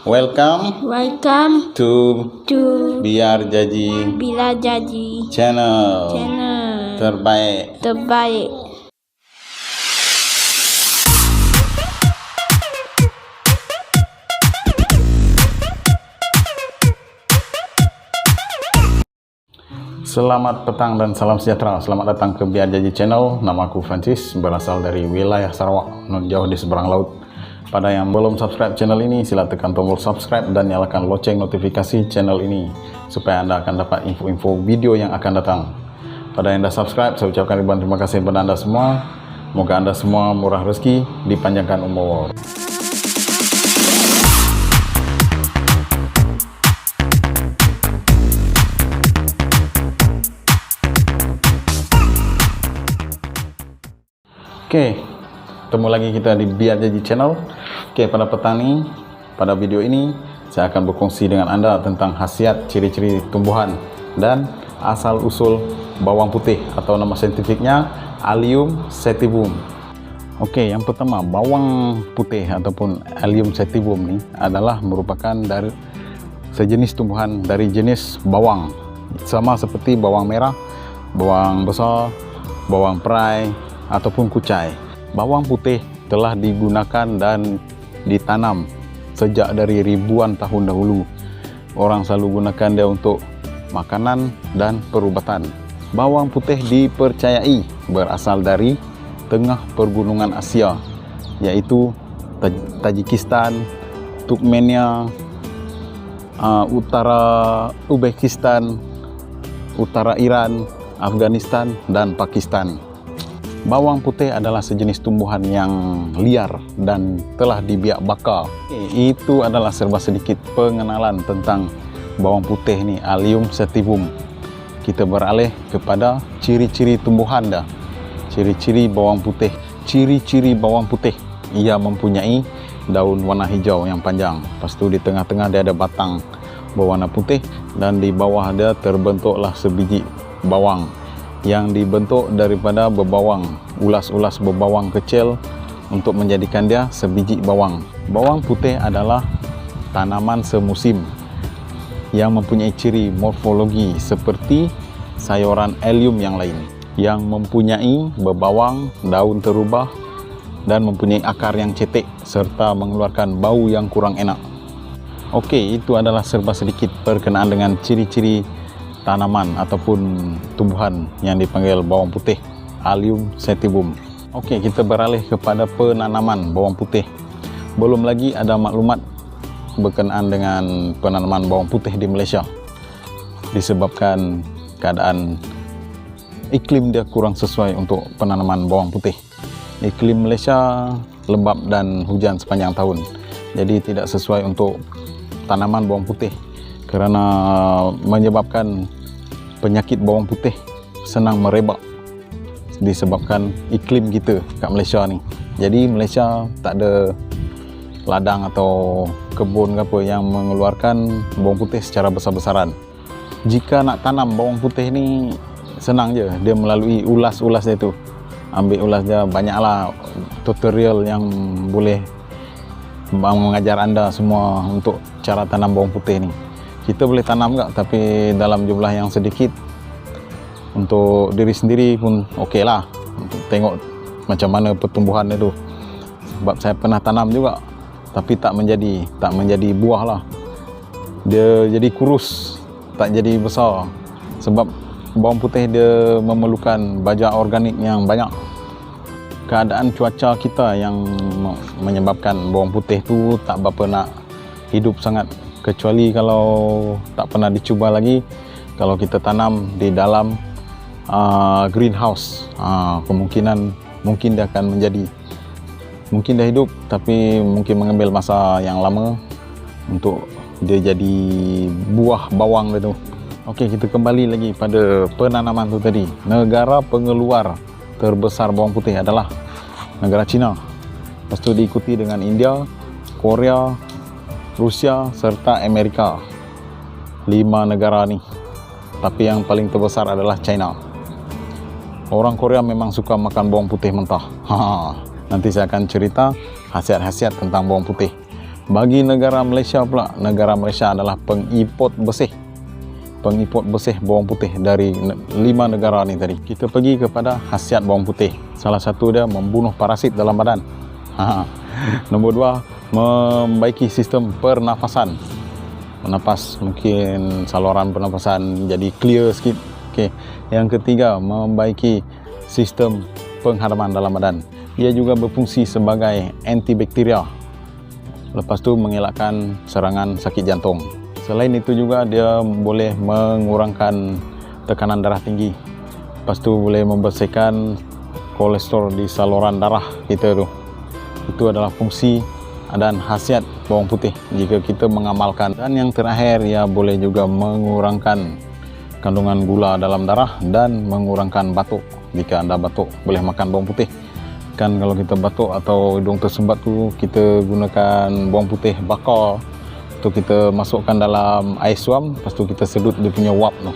Welcome to Biar Jaji Bila Jaji Channel terbaik. Selamat petang dan salam sejahtera. Selamat datang ke Biar Jaji Channel. Nama aku Francis, berasal dari wilayah Sarawak, non jauh di seberang laut. Pada yang belum subscribe channel ini, sila tekan tombol subscribe dan nyalakan loceng notifikasi channel ini supaya Anda akan dapat info-info video yang akan datang. Pada yang dah subscribe, saya ucapkan ribuan terima kasih kepada Anda semua. Moga Anda semua murah rezeki, dipanjangkan umur. Oke, ketemu lagi kita di Biar Jaji Channel. Oke, pada petang ini, pada video ini saya akan berkongsi dengan Anda tentang khasiat, ciri-ciri tumbuhan dan asal-usul bawang putih atau nama saintifiknya Allium sativum. Oke, yang pertama, bawang putih ataupun Allium sativum ini adalah merupakan dari sejenis tumbuhan dari jenis bawang, sama seperti bawang merah, bawang besar, bawang perai ataupun kucai. Bawang putih telah digunakan dan ditanam sejak dari ribuan tahun dahulu. Orang selalu gunakan dia untuk makanan dan perubatan. Bawang putih dipercayai berasal dari tengah pergunungan Asia, yaitu Tajikistan, Turkmenia, utara Uzbekistan, utara Iran, Afghanistan, dan Pakistan. Bawang putih adalah sejenis tumbuhan yang liar dan telah dibiak bakar. Itu adalah serba sedikit pengenalan tentang bawang putih ini, Allium sativum. Kita beralih kepada ciri-ciri tumbuhan dah. Ciri-ciri bawang putih. Ciri-ciri bawang putih, ia mempunyai daun warna hijau yang panjang. Lepas tu di tengah-tengah dia ada batang berwarna putih dan di bawah dia terbentuklah sebiji bawang yang dibentuk daripada bebawang, ulas-ulas bebawang kecil untuk menjadikan dia sebiji bawang. Bawang putih adalah tanaman semusim yang mempunyai ciri morfologi seperti sayuran Allium yang lain, yang mempunyai bebawang, daun terubah dan mempunyai akar yang cetek serta mengeluarkan bau yang kurang enak. Oke, itu adalah serba sedikit berkenaan dengan ciri-ciri tanaman ataupun tumbuhan yang dipanggil bawang putih, Allium sativum. Oke, kita beralih kepada penanaman bawang putih. Belum lagi ada maklumat berkenaan dengan penanaman bawang putih di Malaysia, disebabkan keadaan iklim dia kurang sesuai untuk penanaman bawang putih. Iklim Malaysia lembap dan hujan sepanjang tahun, jadi tidak sesuai untuk tanaman bawang putih, kerana menyebabkan penyakit bawang putih senang merebak disebabkan iklim kita kat Malaysia ni. Jadi Malaysia tak ada ladang atau kebun ke apa yang mengeluarkan bawang putih secara besar-besaran. Jika nak tanam bawang putih ni senang je, dia melalui ulas-ulas dia tu. Ambil ulas dia, banyaklah tutorial yang boleh mengajar anda semua untuk cara tanam bawang putih ni. Kita boleh tanam tak, tapi dalam jumlah yang sedikit. Untuk diri sendiri pun okey lah, untuk tengok macam mana pertumbuhan dia tu. Sebab saya pernah tanam juga, tapi tak menjadi buah lah. Dia jadi kurus, tak jadi besar. Sebab bawang putih dia memerlukan baja organik yang banyak. Keadaan cuaca kita yang menyebabkan bawang putih tu tak berapa nak hidup sangat. Kecuali kalau tak pernah dicuba lagi, kalau kita tanam di dalam greenhouse, kemungkinan mungkin dia akan menjadi, mungkin dia hidup, tapi mungkin mengambil masa yang lama untuk dia jadi buah bawang itu. Okey, kita kembali lagi pada penanaman tu tadi. Negara pengeluar terbesar bawang putih adalah negara China. Lepas tu diikuti dengan India, Korea, Rusia serta Amerika. 5 negara ni. Tapi yang paling terbesar adalah China. Orang Korea memang suka makan bawang putih mentah. Nanti saya akan cerita khasiat-khasiat tentang bawang putih. Bagi negara Malaysia pula, negara Malaysia adalah pengimport bersih bawang putih dari 5 negara ni tadi. Kita pergi kepada khasiat bawang putih. Salah satu dia membunuh parasit dalam badan. Nombor 2, membaiki sistem pernafasan. Menapas, mungkin saluran pernafasan jadi clear sikit. Okey. Yang ketiga, membaiki sistem pengharaman dalam badan. Dia juga berfungsi sebagai antibakteria. Lepas tu mengelakkan serangan sakit jantung. Selain itu juga dia boleh mengurangkan tekanan darah tinggi. Lepas tu boleh membersihkan kolesterol di saluran darah kita tu. Itu adalah fungsi dan khasiat bawang putih jika kita mengamalkan. Dan yang terakhir, ia boleh juga mengurangkan kandungan gula dalam darah dan mengurangkan batuk. Jika anda batuk, boleh makan bawang putih. Kan kalau kita batuk atau hidung tersumbat tu, kita gunakan bawang putih bakar. Tu kita masukkan dalam air suam, lepas tu kita sedut dia punya wap tu.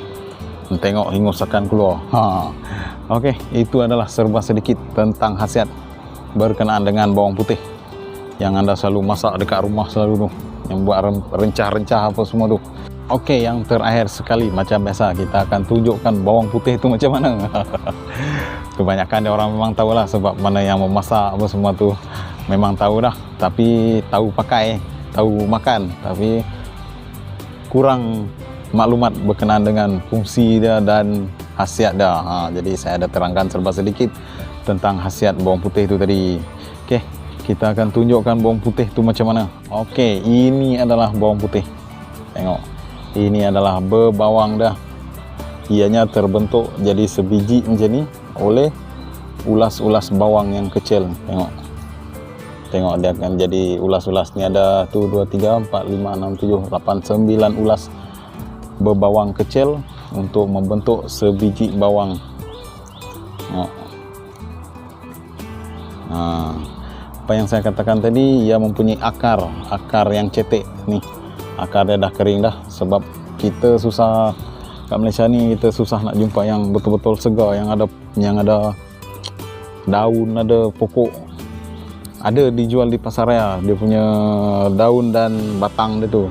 Tengok hingus akan keluar. Okey, itu adalah serba sedikit tentang khasiat berkenaan dengan bawang putih yang anda selalu masak dekat rumah selalu tu, yang buat rencah-rencah apa semua tu. Okey, yang terakhir sekali, macam biasa kita akan tunjukkan bawang putih tu macam mana. Kebanyakan dia orang memang tahulah, sebab mana yang memasak apa semua tu memang tahu dah, tapi tahu pakai, tahu makan, tapi kurang maklumat berkenaan dengan fungsi dia dan khasiat dia. Jadi saya ada terangkan serba sedikit tentang khasiat bawang putih itu tadi. Okey, kita akan tunjukkan bawang putih itu macam mana. Okey, ini adalah bawang putih. Tengok, ini adalah berbawang dah. Ianya terbentuk jadi sebiji macam ni oleh ulas-ulas bawang yang kecil. Tengok dia akan jadi ulas-ulas ni, ada 1, 2, 3, 4, 5, 6, 7, 8, 9 ulas berbawang kecil untuk membentuk sebiji bawang. Apa yang saya katakan tadi, ia mempunyai akar yang cetek ni. Akar dia dah kering dah, sebab kita susah kat Malaysia ni, kita susah nak jumpa yang betul-betul segar, yang ada daun, ada pokok. Ada dijual di pasar raya, dia punya daun dan batang dia tu,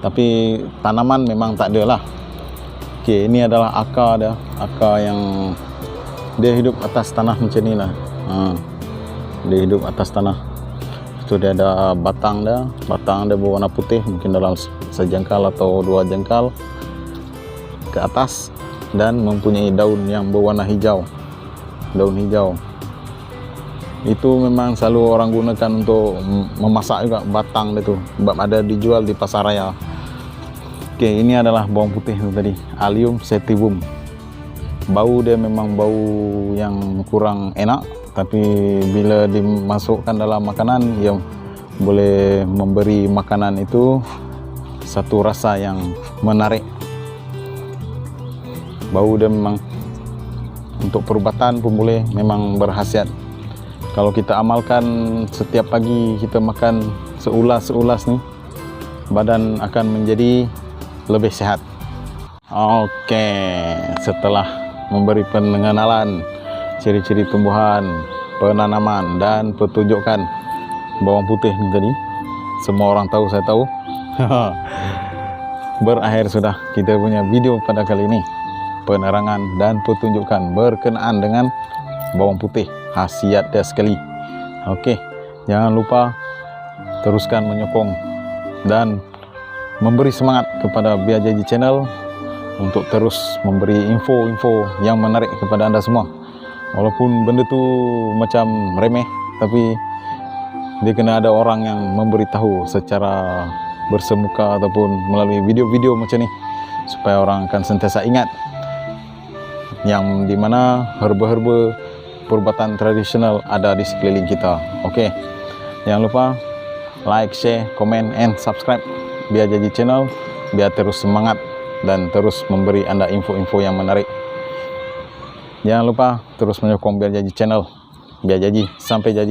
tapi tanaman memang tak ada lah. Okey, ini adalah akar dia, akar yang dia hidup atas tanah macam ni lah. Dia hidup atas tanah. Itu dia ada batang dia berwarna putih, mungkin dalam sejengkal atau 2 jengkal ke atas, dan mempunyai daun yang berwarna hijau. Daun hijau itu memang selalu orang gunakan untuk memasak juga, batang dia tu, sebab ada dijual di pasar raya. Okey, ini adalah bawang putih tu tadi, Allium sativum. Bau dia memang bau yang kurang enak, tapi bila dimasukkan dalam makanan, ia boleh memberi makanan itu satu rasa yang menarik. Bau dia memang untuk perubatan pun boleh, memang berkhasiat. Kalau kita amalkan setiap pagi, kita makan seulas-ulas ni, badan akan menjadi lebih sihat. Okey, setelah memberi pengenalan ciri-ciri tumbuhan, penanaman dan petunjukan bawang putih ni tadi, semua orang tahu, saya tahu. Berakhir sudah kita punya video pada kali ini, penerangan dan petunjukan berkenaan dengan bawang putih, khasiat dia sekali. Okey, jangan lupa teruskan menyokong dan memberi semangat kepada Biar Jaji Channel untuk terus memberi info-info yang menarik kepada anda semua. Walaupun benda tu macam remeh, tapi dia kena ada orang yang memberitahu secara bersemuka ataupun melalui video-video macam ni, supaya orang akan sentiasa ingat yang dimana herba-herba perubatan tradisional ada di sekeliling kita. Okey, jangan lupa like, share, komen, and subscribe Biar Jaji Channel, biar terus semangat dan terus memberi anda info-info yang menarik. Jangan lupa terus menyokong Biar Jaji Channel. Biar Jaji sampai jadi.